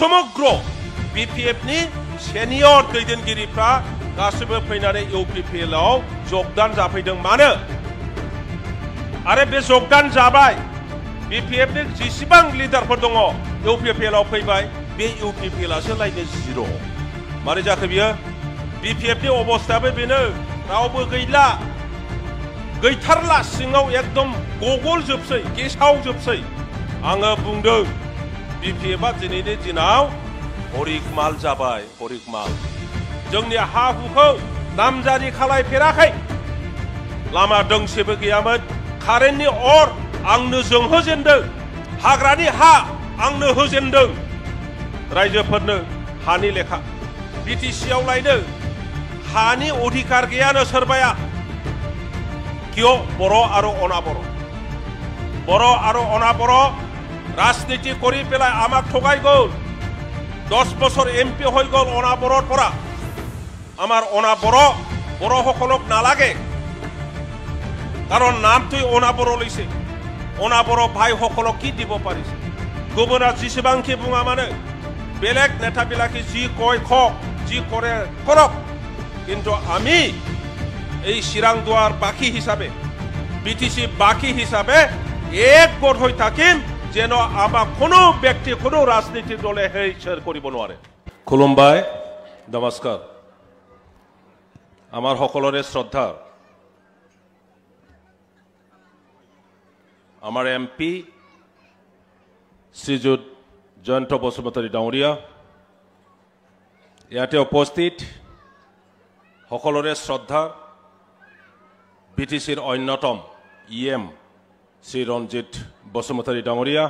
समग्र BPFनि सेनियर दैदेनगिरिफ्रा गासिबो फैनानै UPPL आव जगदान जाफैदों मानो आरो बे जगदान जाबाय BPFनि जेसेबां लिडारफोर दङ UPPL आव फैबाय बे UPPL आसो लायनो जिर' मारै जाखो बियो BPFनि अबस्थायाबो बेनो रावबो गैला गैथारला सिङाव एकदम गगल जोबसै गेसाव जोबसै आङो बुंदों BPF आ दिनैनि दिनाव हरिकमाल जाबाय हरिकमाल जोंनि हा हुखौ नामजारि खालायफेराखै लामा दोंसेबो गैयामोन कारेन्टनि अर आंनो जोंहोजेनदों हाग्रानि हा आंनो होजेनदों रायजोफोरनो हानि लेखा BTC आव लायनो हानि अधिकार गैयानो सोरबाया किय बर' आरो अनाबर' राजनीति करि पेलाय आमाक ठगाय गल 10 বছর MP হই গল অনাবরর পরা আমার অনাবর বড় সকলক নালাগে কারণ নাম তুই অনাবর লইছে অনাবর ভাই সকলক কি দিব পারিছে গুবনা যেসেবাংকি বুঙা মানে বেলেগ নেতা বিলাকে যি কয় খক যি করে করক কিন্তু আমি এই চিৰাংদুৱাৰ বাকি হিসাবে BTC বাকি হিসাবে এক গোট হৈ থাকিম যেন আমাৰ কোনো ব্যক্তি কোনো ৰাজনীতি দলে হেইছৰ কৰিব নোৱাৰে খুলুমবাই নমস্কাৰ আমাৰ সকলোৰে শ্ৰদ্ধা আমাৰ MP শ্ৰীযুত জয়ন্ত বসুমতাৰী ডাঙৰীয়া ইয়াতে উপস্থিত সকলোৰে শ্ৰদ্ধা BTCৰ অন্যতম EM শ্ৰী ৰঞ্জিত বসুমতাৰী ডাঙৰীয়া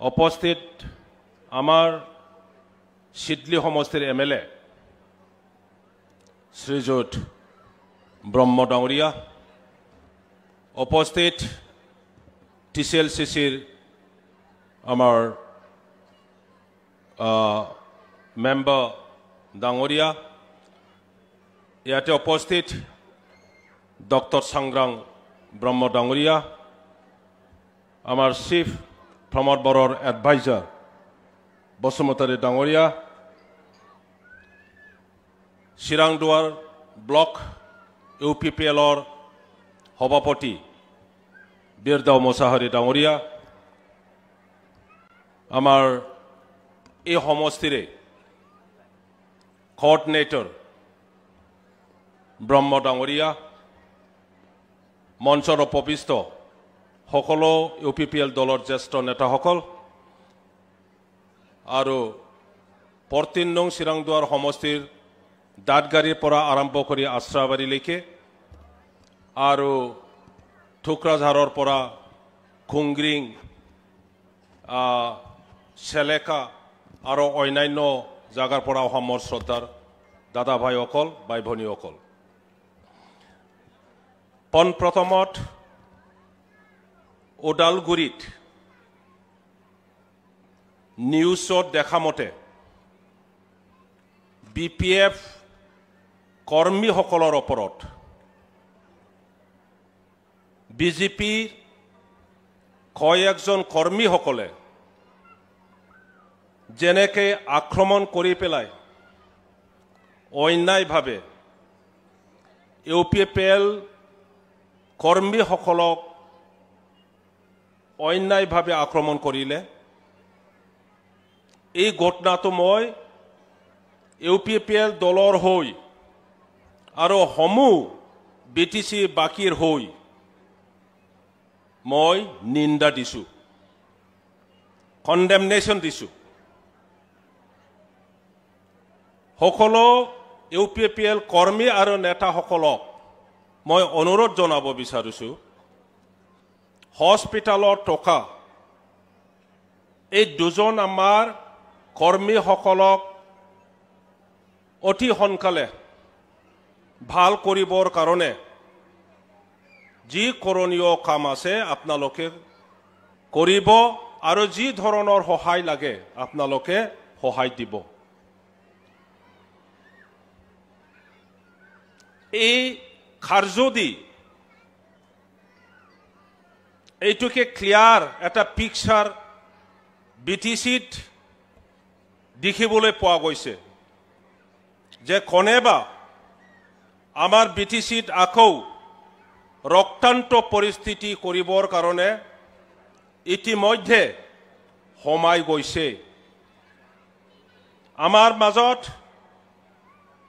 উপস্থিত আমাৰ সিডলি সমষ্টিৰ MLA শ্ৰীযুত ব্ৰহ্ম ডাঙৰীয়া উপস্থিত TCLCCৰ আমাৰ মেম্বাৰ ডাঙৰীয়া ইয়াতে উপস্থিত ডক্টৰ সংগ্ৰাম ব্ৰহ্ম ডাঙৰীয়া আমাৰ চিফ প্ৰমোদ বৰৰ এডভাইজাৰ বসুমতাৰী ডাঙৰীয়া চিৰাংদুৱাৰ ব্লক UPPLৰ সভাপতি বীৰদাও মোছাহাৰী ডাঙৰীয়া আমাৰ এই সমষ্টিৰে কোঅৰ্ডিনেটৰ ব্ৰহ্ম ডাঙৰীয়া মঞ্চৰ উপবিষ্ট সকলো UPPL দলৰ জ্যেষ্ঠ নেতাসকল আৰু 14 নং চিৰাংদুৱাৰ সমষ্টিৰ দাঁতগাড়ীৰ পৰা আৰম্ভ কৰি আশ্ৰাবাৰীলৈকে আৰু থুক্ৰাঝাৰৰ পৰা খুংগ্ৰিং চেলেকা আৰু অন্যান্য জাগাৰ পৰা অহা মোৰ শ্ৰদ্ধাৰ দাদা ভাইসকল বাই ভনীসকল পোনপ্ৰথমত ওদালগুৰিত নিউজত দেখা মতে BPF কৰ্মীসকলৰ ওপৰত BJPৰ কয়েকজন কৰ্মীসকলে যেনেকৈ আক্ৰমণ কৰি পেলাই অন্যায়ভাৱে UPPL কৰ্মীসকলক অন্যায়ভাৱে আক্ৰমণ কৰিলে এই ঘটনাটো মই UPPL দলৰ হৈ আৰু সমূহ BTC বাকিৰ হৈ মই নিন্দা দিছোঁ কণ্ডেমনেশ্যন দিছোঁ সকলো UPPL কৰ্মী আৰু নেতাসকলক মই অনুৰোধ জনাব বিচাৰিছোঁ হস্পিটালত থকা এই দুজন আমাৰ কৰ্মীসকলক অতি সোনকালে ভাল কৰিবৰ কাৰণে যি কৰণীয় কাম আছে আপোনালোকে কৰিব আৰু যি ধৰণৰ সহায় লাগে আপোনালোকে সহায় দিব এই কাৰ্যদি এইটোকে ক্লিয়াৰ এটা পিকচাৰ BTCত দেখিবলৈ পোৱা গৈছে যে কনেবা আমাৰ বিটিচিত আকৌ ৰক্তান্ত পৰিস্থিতি কৰিবৰ কাৰণে ইতিমধ্যে সোমাই গৈছে। আমাৰ মাজত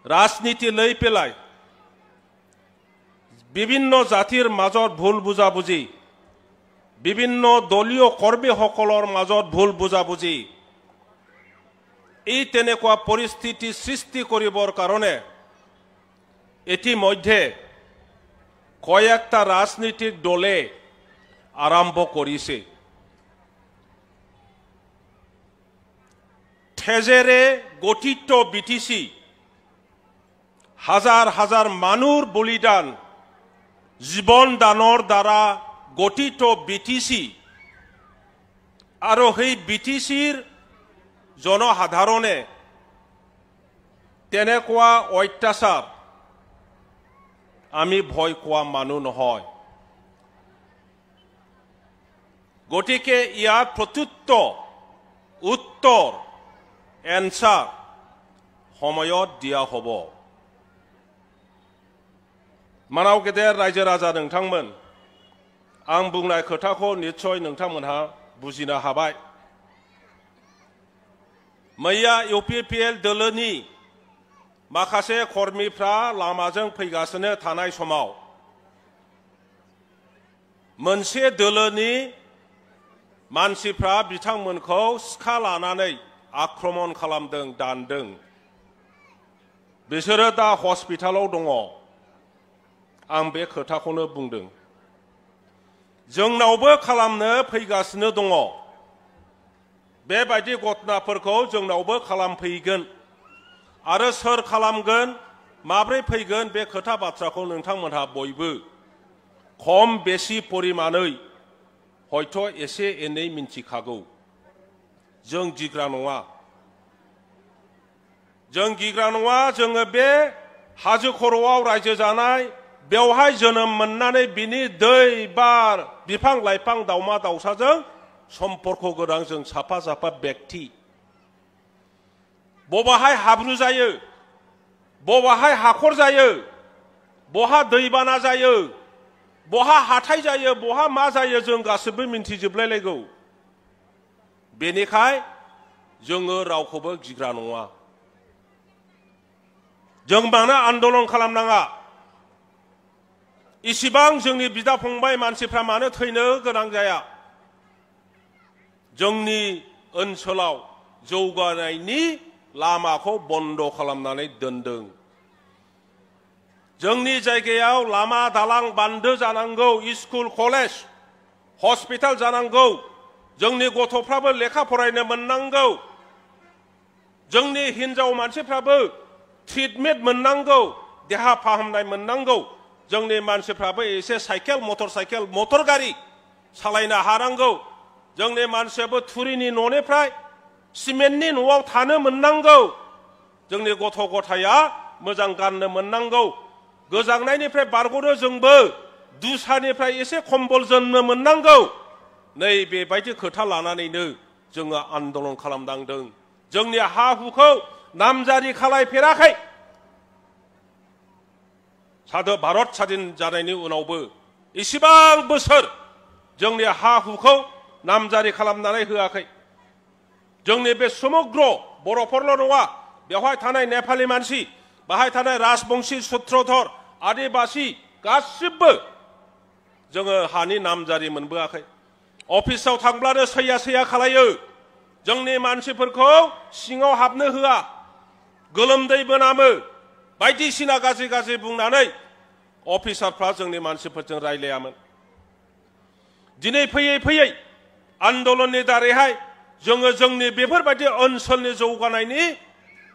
ৰাজনীতি লৈ পেলাই বিভিন্ন জাতিৰ মাজত ভুল বুজাবুজি, বিভিন্ন দলীয় কৰ্মীসকলৰ মাজত ভুল বুজাবুজি, এই তেনেকুৱা পৰিস্থিতি সৃষ্টি কৰিবৰ কাৰণে ইতিমধ্যে কয়েকটা ৰাজনীতিক দলে আৰম্ভ কৰিছে। ঠেজেৰে গঠিত বিটিচি, হাজাৰ হাজাৰ মানুহৰ বলিদান, জীৱন দানৰ দ্বাৰা গঠিত বিটিচি আৰু সেই বিটিচিৰ জনসাধাৰণে তেনেকুৱা অত্যাচাৰ আমি ভয় খোৱা মানুহ নহয়। গতিকে ইয়াৰ প্ৰত্যুত্তৰ উত্তৰ এনসাৰ সময়ত দিয়া হ'ব। मानाव गेदेर रायजो राजा नोंथांमोन, आं बुंनाय खोथाखौ निश्चय नोंथांमोनहा बुजिनो हाबाय। मैया इउपिपिएल दोलोनि माखासे कर्मीफ्रा लामाजों फैगासिनो थानाय समाव मोनसे दोलोनि मानसिफ्रा बिथांमोनखौ सिखा लानानै आक्रमण खालामदों, दानदों। बिसोरो दा हस्पिटालाव दङ। आं बे खोथाखौनो बुंदों। जोंनावबो खालामनो फैगासिनो दङ। बेबायदि घटनाफोरखौ जोंनावबो खालामफैगोन आरो सोर खालामगोन, माब्रै फैगोन, बे खोथा बाथ्राखौ नोंथांमोनहा बयबो खम बेसि परिमानै हयथ' एसे एनै मिन्थिखागौ। जों गिग्रा नङा। जों गिग्रा नङा। जोङो बे हाजो खर'आव रायजो जानाय, बेवहाय जोनोम मोननानै बिनि दै, बार, बिफां लाइफां, दाउमा दाउसाजों सम्पर्क गोनां जों साफा साफा व्यक्ति। बबाहाय हाब्रु जायो, बबाहाय हाखर जायो, बहा दैबाना जायो, बहा हाथाय जायो, बहा मा जायो, जों गासिबो मिन्थिजोबलायलायगौ। बेनिखाय जोङो रावखौबो गिग्रा नङा। जों मानो आन्दोलन खालामनाङा? इसिबां जोंनि बिदा फंबाय मानसिफ्रा मानो थैनो गोनां जाया? जोंनि ओनसोलाव जौगानायनि लामाखौ बन्द खालामनानै दोनदों। जोंनि जायगायाव लामा दालां बान्दो जानांगौ, स्कुल कलेज हस्पिटाल जानांगौ, जोंनि गथ'फ्राबो लेखा फरायनो मोननांगौ, जोंनि हिनजाव मानसिफ्राबो ट्रिटमेन्ट मोननांगौ, देहा फाहामनाय मोननांगौ, जोंनि मानसिफ्राबो एसे साइकेल, मटर साइकेल, मटर गारि सालायनो हानांगौ, जोंनि मानसियाबो थुरिनि न'निफ्राय सिमेन्टनि न'आव थानो मोननांगौ, जोंनि गथ' गथाया मोजां गाननो मोननांगौ, गोजांनायनिफ्राय बारग'नो जोंबो दुसानिफ्राय एसे खम्बल जोमनो मोननांगौ। नै बेबायदि खोथा लानानैनो जोङो आन्दोलन खालामनांदों। जोंनि हा हुखौ नामजारि खालायफेराखै। भारत स्वाधीन जानायनि उनावबो इसिबां बोसोर जोंनि हा हुखौ नामजारि खालामनानै होआखै। जोंनि बे समग्र बर'फोरल' नङा, बेवहाय थानाय नेपालि मानसि, बाहाय थानाय राजबंशी, सूत्रधर, आदिबासी गासिबो जोङो हानि नामजारि मोनबोआखै। अफिसाव थांब्लानो सैया सैया खालायो। जोंनि मानसिफोरखौ सिङाव हाबनो होआ, गोलोमदै मोनामो, बायदिसिना गाज्रि गाज्रि बुंनानै अफिसारफ्रा जोंनि मानसिफोरजों रायलायामोन। दिनै फैयै फैयै आन्दोलननि दारैहाय जोङो जोंनि बेफोरबायदि ओनसोलनि जौगानायनि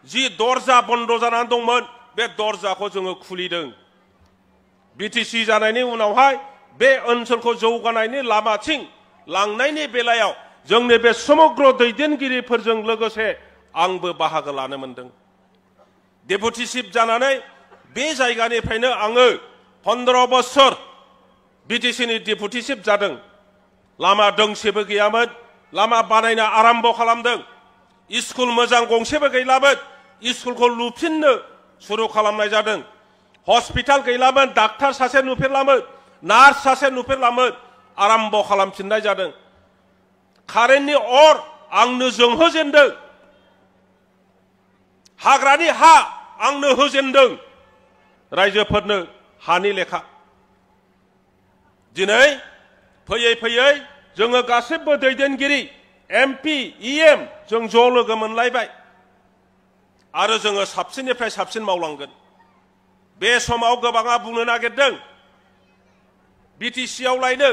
जि दरजा बन्द जानानै दंमोन, बे दरजाखौ जोङो खुलिदों। बिटिसि जानायनि उनावहाय बे ओनसोलखौ जौगानायनि लामाथिं लांनायनि बेलायाव जोंनि बे समग्र दैदेनगिरिफोरजों लोगोसे आंबो बाहागो लानो मोनदों। डेपुटि चिफ जानानै बे जायगानिफ्रायनो आङो 15 बोसोर बिटिसिनि डेपुटि चिफ जादों। लामा दोंसेबो गैयामोन, लामा बानायनो आरम्भ खालामदों। स्कुल मोजां गंसेबो गैलामोन स्कुलखौ लुफिननो सुरु खालामनाय जादों हस्पिटाल गैलामोन डाक्टार सासे नुफेरलामोन नार्स सासे नुफेरलामोन आरम्भ खालामफिननाय जादों कारेन्टनि अर आंनो जोंहोजेनदों हाग्रानि हा आंनो होजेनदों रायजोफोरनो हानि लेखा दिनै फैयै फैयै जोङो गासिबो दैदेनगिरि एमपि इएम जों ज' लोगो मोनलायबाय आरो जोङो साबसिननिफ्राय साबसिन मावलांगोन बे समाव गोबाङा बुंनो नागिरदों बिटिसि आव लायनो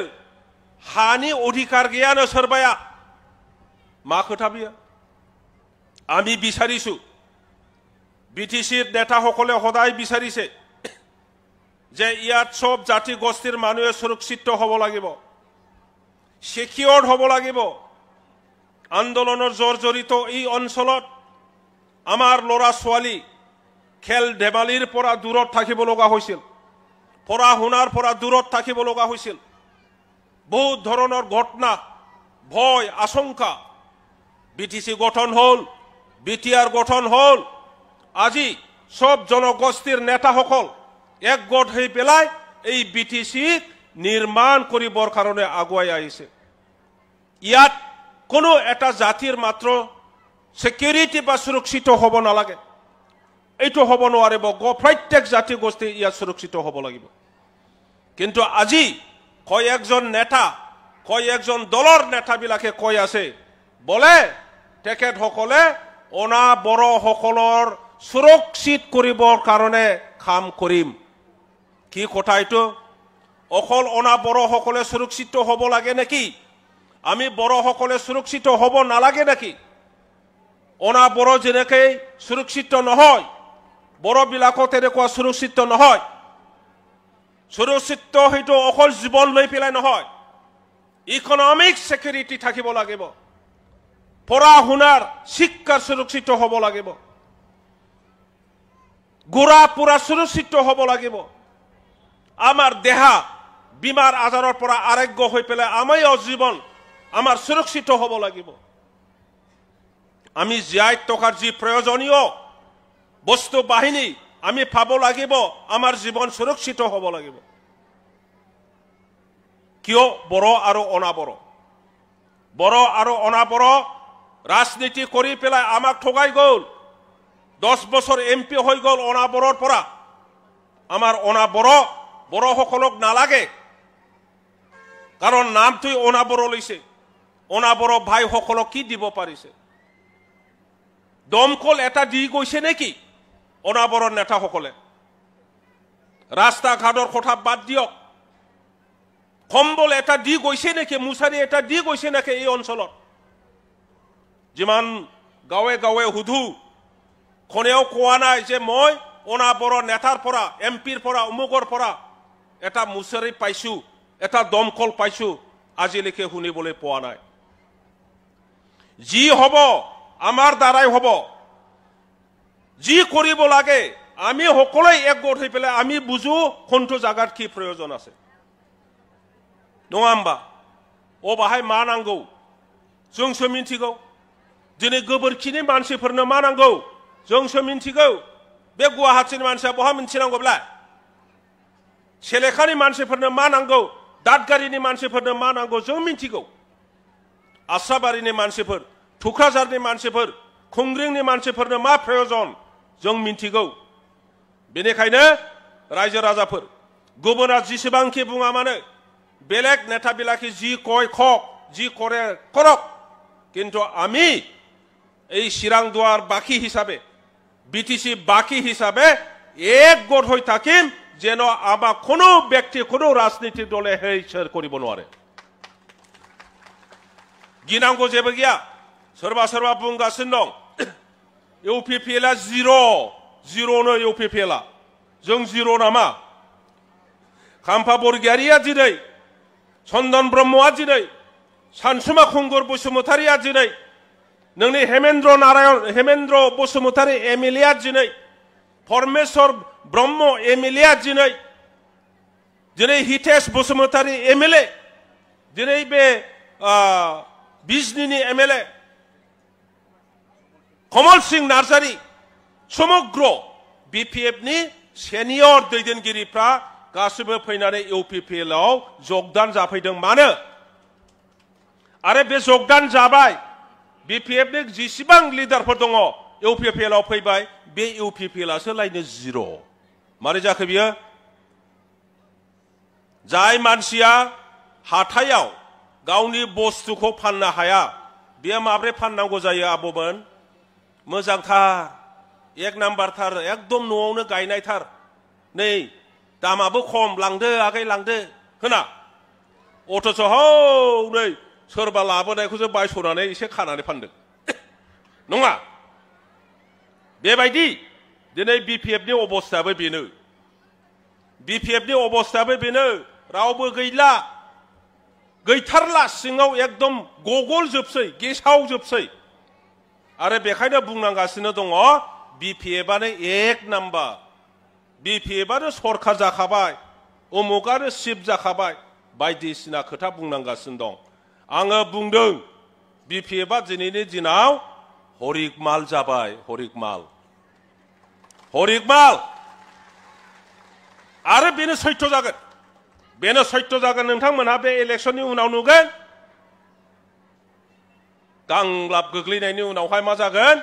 हानि अधिकार गैयानो सोरबाया मा खोथा बियो আমি বিচাৰিছো বিটিচিৰ নেতাসকলে সদায় বিচাৰিছে যে ইয়াত সব জাতি গোষ্ঠীৰ মানুহে সুৰক্ষিত হ'ব লাগিব সিকিউৰড হ'ব লাগিব আন্দোলনৰ জড়িত এই অঞ্চলত আমাৰ ল'ৰা ছোৱালী খেল ধেমালিৰ পৰা দূৰত থাকিব লগা হৈছিল পঢ়া শুনাৰ পৰা দূৰত থাকিব লগা হৈছিল বহুত ধৰণৰ ঘটনা ভয় আশংকা বিটিসি গঠন হল বিটিআর গঠন হল আজি সব জনগোষ্ঠীৰ নেতাসকল একগোট হৈ পেলাই এই বিটিসি নিৰ্মাণ কৰিবৰ কাৰণে আগুৱাই আহিছে ইয়াত কোনো এটা জাতিৰ মাত্ৰ সিকিউৰিটি বা সুৰক্ষিত হ'ব নালাগে এইটো হ'ব নোৱাৰিব প্ৰত্যেক জাতি গোষ্ঠী ইয়াত সুৰক্ষিত হ'ব লাগিব কিন্তু আজি কয়েকজন নেতা কয়েকজন দলৰ নেতাবিলাকে কৈ আছে বলে তেখেতসকলে অনা বড়সকলৰ সুৰক্ষিত কৰিবৰ কাৰণে কাম কৰিম কি কথা এইটো অকল অনা বড়সকলে সুৰক্ষিত হ'ব লাগে নেকি আমি বড়সকলে সুৰক্ষিত হ'ব নালাগে নেকি অনা বড় যেনেকৈ সুৰক্ষিত নহয় বড়বিলাকো তেনেকুৱা সুৰক্ষিত নহয় সুৰক্ষিত হয়তো অকল জীৱন লৈ পেলাই নহয় ইকনমিক সিকিউৰিটি থাকিব লাগিব পঢ়া শুনাৰ শিক্ষাৰ সুৰক্ষিত হ'ব লাগিব ঘোৰা পুৰা সুৰক্ষিত হ'ব লাগিব আমাৰ দেহা বিমাৰ আজাৰৰ পৰা আৰোগ্য হৈ পেলাই আমাৰ জীৱন আমাৰ সুৰক্ষিত হ'ব লাগিব আমি জীয়াই থকাৰ যি প্ৰয়োজনীয় বস্তু বাহিনী আমি পাব লাগিব আমাৰ জীৱন সুৰক্ষিত হ'ব লাগিব কিয় বড় আৰু অনাবড় বড় আৰু অনাবড় ৰাজনীতি কৰি পেলাই আমাক ঠগাই গ'ল 10 বছৰ এমপি হৈ গ'ল অনাবড়ৰ পৰা আমাৰ অনাবড় বড়সকলক নালাগে কাৰণ নামটো অনাবড় লৈছে অনাবড় ভাইসকলক কি দিব পাৰিছে দমকল এটা দি গৈছে নেকি অনাবড়ৰ নেতাসকলে ৰাস্তা ঘাটৰ কথা বাদ দিয়ক কম্বল এটা দি গৈছে নেকি মুছাৰি এটা দি গৈছে নেকি এই অঞ্চলত যিমান গাঁৱে গাঁৱে হুধু কোনেও কোৱা নাই যে মই অনাবড়ৰ নেতাৰ পৰা এমপিৰ পৰা অমুকৰ পৰা এটা মুছাৰি পাইছো এটা দমকল পাইছো আজিলৈকে শুনিবলৈ পোৱা নাই যি হ'ব আমাৰ দ্বাৰাই হ'ব যি কৰিব লাগে আমি সকলোৱে একগোট হৈ পেলাই আমি বুজো কোনটো জায়গাত কি প্ৰয়োজন আছে नङा होमबा अबाहाय मा नांगौ जोंसो मिन्थिगौ दिनै गोबोरखिनि मानसिफोरनो मा नांगौ जोंसो मिन्थिगौ बे गुवाहाटीनि मानसिया बहा मिन्थिनांगौब्ला सेलेखानि मानसिफोरनो मा नांगौ दादगारिनि मानसिफोरनो मा नांगौ जों मिन्थिगौ आसाबारिनि मानसिफोर थुक्राझारनि मानसिफोर खुंग्रिंनि मानसिफोरनो मा प्रयोजन जों मिन्थिगौ बेनिखायनो रायजो राजाफोर गुबुना जिसेबांखि बुङा मानो बेलेग नेता বিলাকে যি কয় কক যি কৰে কৰক কিন্তু আমি এই চিৰাং দুৱাৰ বাকি হিচাপে বিটিসি বাকি হিচাপে একগোট হৈ থাকিম যেন আমাৰ কোনো ব্যক্তি কোনো ৰাজনীতিক দলে হেৰচেৰ কৰিব নোৱাৰে गिनांगौ जेबो गैया सोरबा सोरबा बुंगासिनो दं इउपिपिएलआ जिर'नो इउपिपिएलआ जों जिर' नामा खाम्फा बरगयारिया दिनै चन्दन ब्रह्मआ दिनै सानसुमा खुंगुर बसुमतारिया दिनै नोंनि हेमेन्द्र बसुमतारि एमएलएआ दिनै परमेश्वर ब्रह्म एमएलएआ दिनै हितेश बसुमतारि एमएलए दिनै बे बिजनीनि एमएलए कमल सिंह नार्जारी समग्र BPFनि सेनियर दैदेनगिरिफ्रा गासिबो फैनानै UPPL आव जगदान जाफैदों मानो आरो बे जगदान जाबाय BPFनि जेसेबां लिडारफोर दङ UPPL आव फैबाय बे UPPL आसो लायनो जिर' मारै जाखो बियो जाय मानसिया हाथायाव गावनि बुस्थुखौ फाननो हाया बियो माब्रै फाननांगौ जायो आब'मोन मोजांथार एक नाम्बारथार एकदम न'आवनो गायनायथार नै दामाबो खम लांदो आगै लांदो होना अथ'स' हनै सोरबा लाबोनायखौसो बायस'नानै एसे खानानै फानदों नङा बेबायदि दिनै BPFनि अबस्थायाबो बेनो BPFनि अबस्थायाबो बेनो रावबो गैला गैथारला सिङाव एकदम गगलजोबसै गेसावजोबसै आरो बेखायनो बुंनांगासिनो दङ BPFआनो एक नाम्बार BPFआनो सरखार जाखाबाय उमुगानो चिफ जाखाबाय बायदिसिना खोथा बुंनांगासिनो दं आङो बुंदों BPFआ दिनैनि दिनाव हरिकमाल जाबाय हरिकमाल आरो बेनो सैथ्य जागोन नोंथांमोनहा बे इलेक्शननि उनाव नुगोन गांलाब गोग्लैनायनि उनावहाय मा जागोन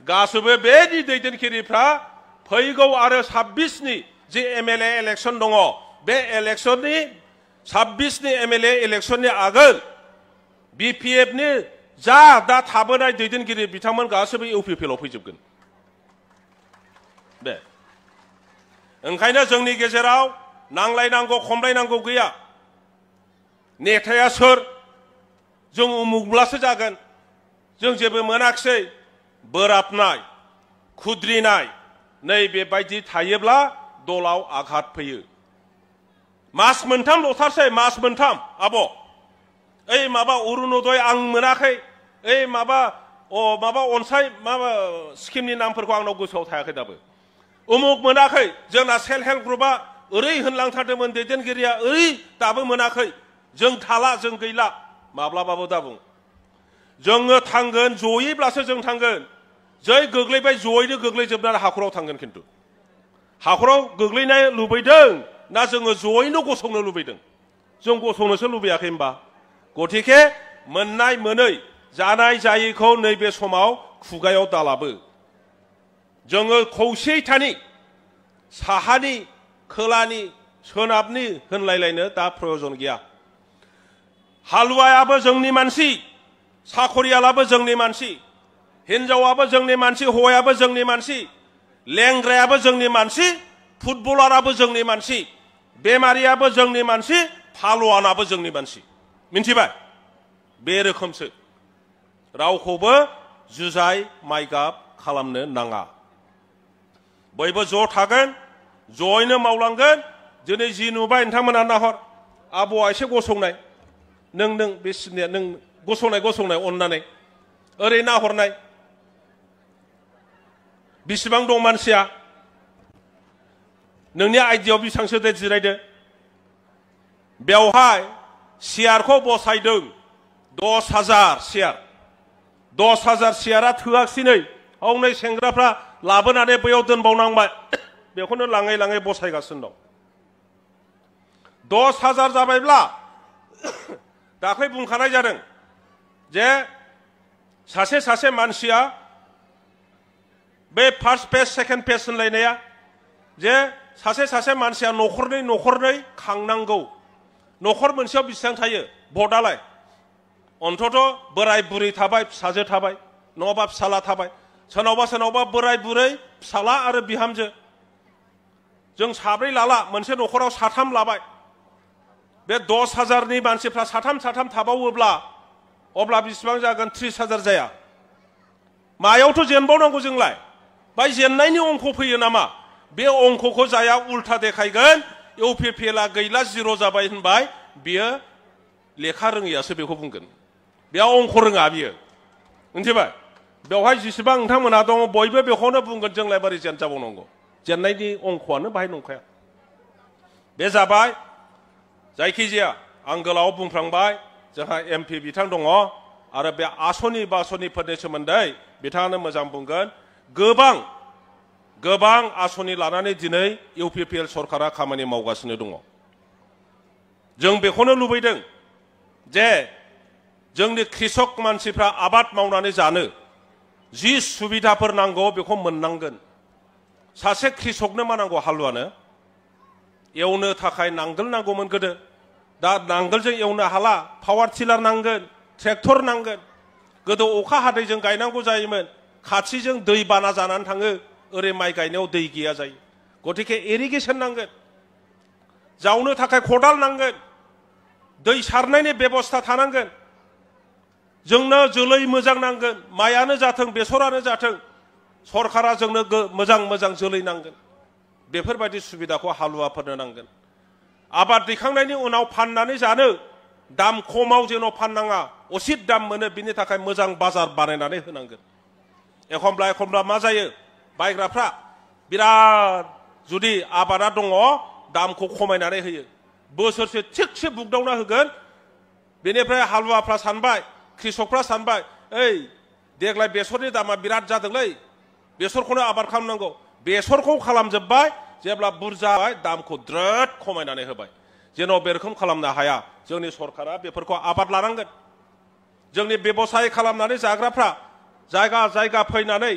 गासिबो बेनि दैदेनगिरिफ्रा फैगौ आरो 26नि जे MLA इलेक्शन दङ बे इलेक्शननि 26नि MLA इलेक्शननि आगोल BPFनि जा दा थाबोनाय दैदेनगिरि बिथांमोन गासिबो UPPL आव फैजोबगोन बे ओंखायनो जोंनि गेजेराव नांलायनांगौ खमलायनांगौ गैया नेताया सोर जों उमुगब्लासो जागोन जों जेबो मोनाखिसै बोराबनाय खुद्रिनाय नै बेबायदि थायोब्ला दलाव आघात फैयो मास मोनथाम लथारसै मास मोनथाम आब' ओइ माबा अरुणोदय आं मोनाखै ओइ माबा अनसाय माबा स्किमनि नामफोरखौ आंनाव गोसोआव थायाखै दाबो उमुग मोनाखै जोंना सेल्फ हेल्प ग्रुपआ ओरै होनलांथारदोंमोन दैदेनगिरिया ओरै दाबो मोनाखै जों थाला जों गैला माब्लाबाबो दाबुं जोङो थांगोन जयैब्लासो जों थांगोन जै गोग्लैबाय जयैनो गोग्लैजोबनानै हाखराव थांगोन खिन्थु हाखराव गोग्लैनाय लुबैदों ना जोङो जयैनो गसंनो लुबैदों जों गसंनोसो लुबैयाखै होनबा गथिखे मोननाय मोनै जानाय जायैखौ नैबे समाव खुगायाव दालाबो जोङो खौसेथानि साहानि खोलानि सोनाबनि होनलायलायनो दा प्रयोजन गैया हालुवायाबो जोंनि मानसि साखरियालाबो जोंनि मानसि हिनजावाबो जोंनि मानसि हौवायाबो जोंनि मानसि लेंग्रायाबो जोंनि मानसि फुटबलाराबो जोंनि मानसि बेमारियाबो जोंनि मानसि फालवानाबो जोंनि मानसि मिन्थिबाय बे रोखोमसो रावखौबो जुजाय माइगाब खालामनो नाङा बयबो ज' थागोन जयैनो मावलांगोन दिनै जि नुबाय नोंथांमोना नाहर आब'आ एसे गसंनाय नों बे सिनिया नों गसंनाय अननानै ओरै नाहरनाय बेसेबां दं मानसिया नोंनि आइडियाव बेसेबांसो दे जिरायदो बेवहाय सियारखौ बसायदों 10,000 सियार 10,000 सियारा थोआखिसै हनै सेंग्राफ्रा लाबोनानै बैयाव दोनबावनांबाय बेखौनो लाङै लाङै बसायगासिनो दं 10,000 जाबायब्ला दाख्लै बुंखानाय जादों जे सासे मानसिया बे फार्स्ट पेज सेकेन्ड पेज होनलायनाया जे सासे मानसिया न'खरनै खांनांगौ न'खर मोनसेयाव बेसेबां थायो भटआलाय अन्तत' बोराय बुरै थाबाय फिसाजो थाबाय नङाबा फिसाला थाबाय सोरनावबा बोराय बुरै फिसाला आरो बिहामजो जों साब्रै लाला मोनसे न'खराव साथाम लाबाय बे 10,000नि मानसिफ्रा साथाम थाबावोब्ला अब्ला बेसेबां जागोन 30,000 जाया मायावथ' जेनबावनांगौ जोंलाय बाय जेननायनि अंक फैयो नामा बे अंकखौ जाया उल्था देखायगोन UPPLआ गैला जिर' जाबाय होनबाय बियो लेखा रोङैयासो बेखौ बुंगोन बेयाव अंक रोङा बियो मिन्थिबाय बेवहाय जेसेबां नोंथांमोनहा दङ बयबो बेखौनो बुंगोन जोंलाय बोरै जेनजाबावनांगौ जेननायनि अंकआनो बाहाय नंखाया बे जाबाय जायखिजाया आं गोलाव बुंफ्रांबाय जोंहा MP बिथां दङ आरो बे आसनि बासनिफोरनि सोमोन्दै बिथाङानो मोजां बुंगोन गोबां आसनि लानानै दिनै इउपिपिएल सरकारा खामानि मावगासिनो दङ जों बेखौनो लुबैदों जे जोंनि कृषक मानसिफ्रा आबाद मावनानै जानो जि सुबिदाफोर नांगौ बेखौ मोननांगोन सासे कृषकनो मा नांगौ हालुवानो एवनो थाखाय नांगोल नांगौमोन गोदो दा नांगोलजों एवनो हाला पावार टिलार नांगोन ट्रेक्टर नांगोन गोदो अखा हादैजों गायनांगौ जायोमोन खाथिजों दै बाना जानानै थाङो ओरै माइ गायनायाव दै गैया जायो गतिके इरिगेसन नांगोन जावनो थाखाय खदाल नांगोन दै सारनायनि बेबस्था थानांगोन जोंनो जोलै मोजां नांगोन माइयानो जाथों बेसरानो जाथों सरकारा जोंनो मोजां जोलै नांगोन बेफोरबायदि सुबिदाखौ हालुवाफोरनो नांगोन आबाद दैखांनायनि उनाव फाननानै जानो दाम खमाव जेन' फाननाङा उचित दाम मोनो बिनि थाखाय मोजां बाजार बानायनानै होनांगोन एखमब्ला मा जायो बायग्राफ्रा बिराद जुदि आबादा दङ दामखौ खमायनानै होयो बोसोरसे थिगसे बुगदावना होगोन बेनिफ्राय हालुवाफ्रा सानबाय कृषकफ्रा सानबाय ओइ देग्लाय बेसरनि दामा बिराद जादोंलै बेसरखौनो आबाद खालामनांगौ बेसरखौ खालामजोब्बाय जेब्ला बुरजा दामखौ द्रोद खमायनानै होबाय जेन' बे रोखोम खालामनो हाया जोंनि सरकारा बेफोरखौ आबाद लानांगोन जोंनि बेबसाय खालामनानै जाग्राफ्रा जायगा फैनानै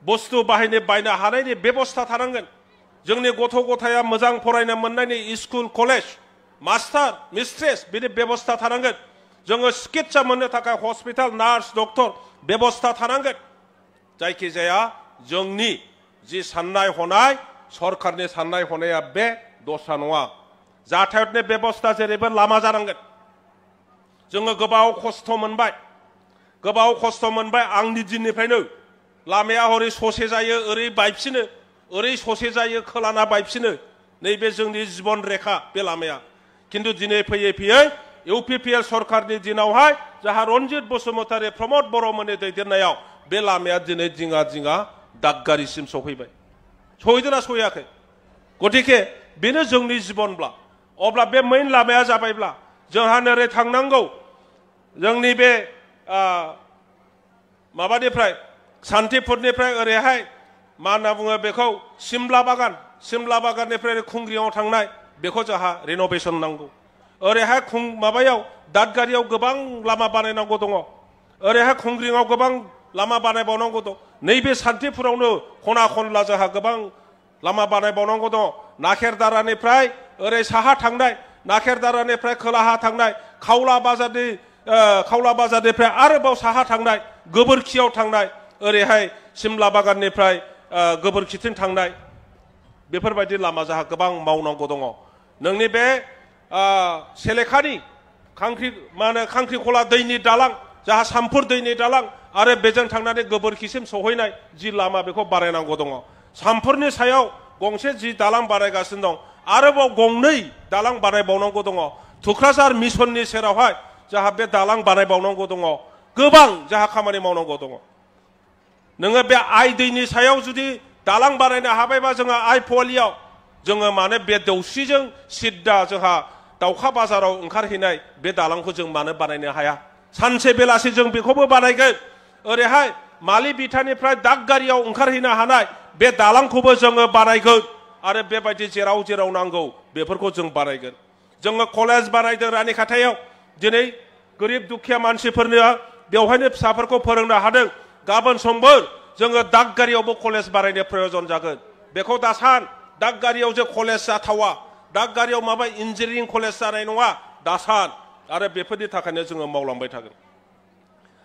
बुस्थु बायनो हानायनि बेबस्था थानांगोन जोंनि गथ' गथाया मोजां फरायनो मोननायनि स्कुल कलेज मास्टार मिस्ट्रेस बिनि बेबस्था थानांगोन जोङो चिकित्सा मोननो थाखाय हस्पिटाल नार्स डक्टर बेबस्था थानांगोन जायखिजाया जोंनि जि साननाय हनाय सरकारनि साननाय हनाया बे दस्रा नङा जाथायतनि बेबस्था जेरैबो लामा जानांगोन जोङो गोबाव खस्थ' मोनबाय आंनि दिननिफ्रायनो लामाया हरै ससे जायो ओरै बायफिनो ओरै ससे जायो खोलाना बायफिनो नैबे जोंनि जीवन रेखा बे लामाया किन्तु दिनै फैयै इउपिपिएल सरकारनि दिनावहाय जाहा रन्जित बसुमतारी प्रमद बर'मोननि दैदेननायाव बे लामाया दिनै दिङा दागगारिसिम सफैबाय सहैदोंना सहैयाखै गतिके बेनो जोंनि जीवनब्ला अब्ला बे मेइन लामाया जाबायब्ला जोंहा नोरै थांनांगौ जोंनि बे माबानिफ्राय सान्तिपुरनिफ्राय ओरैहाय मा होनना बुङो बेखौ सिमला बागाननिफ्राय खुंग्रियाव थांनाय बेखौ जोंहा रिन'भेसन नांगौ ओरैहाय माबायाव दादगारियाव गोबां लामा बानायनांगौ दङ ओरैहाय खुंग्रियाव गोबां लामा बानायबावनांगौ दं नैबे सान्तिपुरावनो खना खनला जोंहा गोबां लामा बानायबावनांगौ दङ नाखेरदारानिफ्राय ओरै साहा थांनाय नाखेरदारानिफ्राय खोलाहा थांनाय खावला बाजारनिफ्राय आरोबाव साहा थांनाय गोबोरखियाव थांनाय ओरैहाय सिमला बागाननिफ्राय गोबोरखिथिं थांनाय बेफोरबायदि लामा जोंहा गोबां मावनांगौ दङ नोंनि बे सेलेखानि खांख्रिखला दैनि दालां जाहा सामफुर दैनि दालां आरो बेजों थांनानै गोबोरखिसिम सहैनाय जि लामा बेखौ बानायनांगौ दङ सामफुरनि सायाव गंसे जि दालां बानायगासिनो दं आरोबाव गंनै दालां बानायबावनांगौ दङ थुक्राझार मिसननि सेरावहाय जाहा बे दालां बानायबावनांगौ दङ गोबां जाहा खामानि मावनांगौ दङ नोङो बे आइ दैनि सायाव जुदि दालां बानायनो हाबायबा जोङो आइ फवालियाव जोङो मानो बे दौसिजों सिद्दा जोंहा दाउखा बाजाराव ओंखारहैनाय बे दालांखौ जों मानो बानायनो हाया सानसे बेलासि जों बेखौबो बानायगोन ओरैहाय मालि बिथानिफ्राय दागगारियाव ओंखारहैनो हानाय बे दालांखौबो जोङो बानायगोन आरो बेबायदि जेराव नांगौ बेफोरखौ जों बानायगोन जोङो कलेज बानायदों रानिखाथायाव दिनै गोरिब दुखिया मानसिफोरनो बेवहायनो फिसाफोरखौ फोरोंनो हादों गाबोन समफोर जोङो दागगारियावबो कलेज बानायनो प्रयोजन जागोन बेखौ दासान दागगारियाव जे कलेज जाथावा दागगारियाव माबा इन्जिनियारिं कलेज जानाय नङा दासान आरो बेफोरनि थाखायनो जोङो मावलांबाय थागोन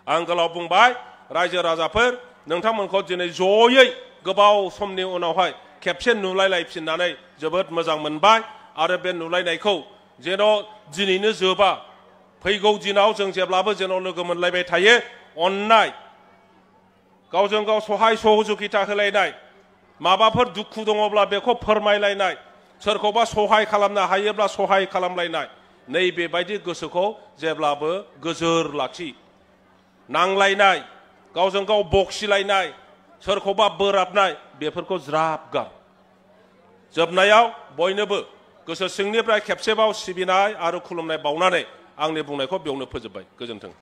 आं गोलाव बुंबाय रायजो राजाफोर नोंथांमोनखौ दिनै जयै गोबाव समनि उनावहाय खेबसे नुलायलायफिननानै जोबोद मोजां मोनबाय आरो बे नुलायनायखौ जेन' दिनैनो जोबा फैगौ दिनाव जों जेब्लाबो जेन' लोगो मोनलायबाय थायो अननाय गावजों गाव सहाय सहजुगिता होलायनाय माबाफोर दुखु दङब्ला बेखौ फोरमायलायनाय सोरखौबा सहाय खालामनो हायोब्ला सहाय खालामलायनाय नैबेबायदि गोसोखौ जेब्लाबो गोजोर लाखि नांलायनाय गावजों गाव बखिलायनाय सोरखौबा बोराबनाय बेफोरखौ ज्राब गार जोबनायाव बयनोबो गोसो सिंनिफ्राय खेबसेबाव सिबिनाय आरो खुलुमनाय बावनानै आंनि बुंनायखौ बेयावनो फोजोबबाय गोजोन्थों।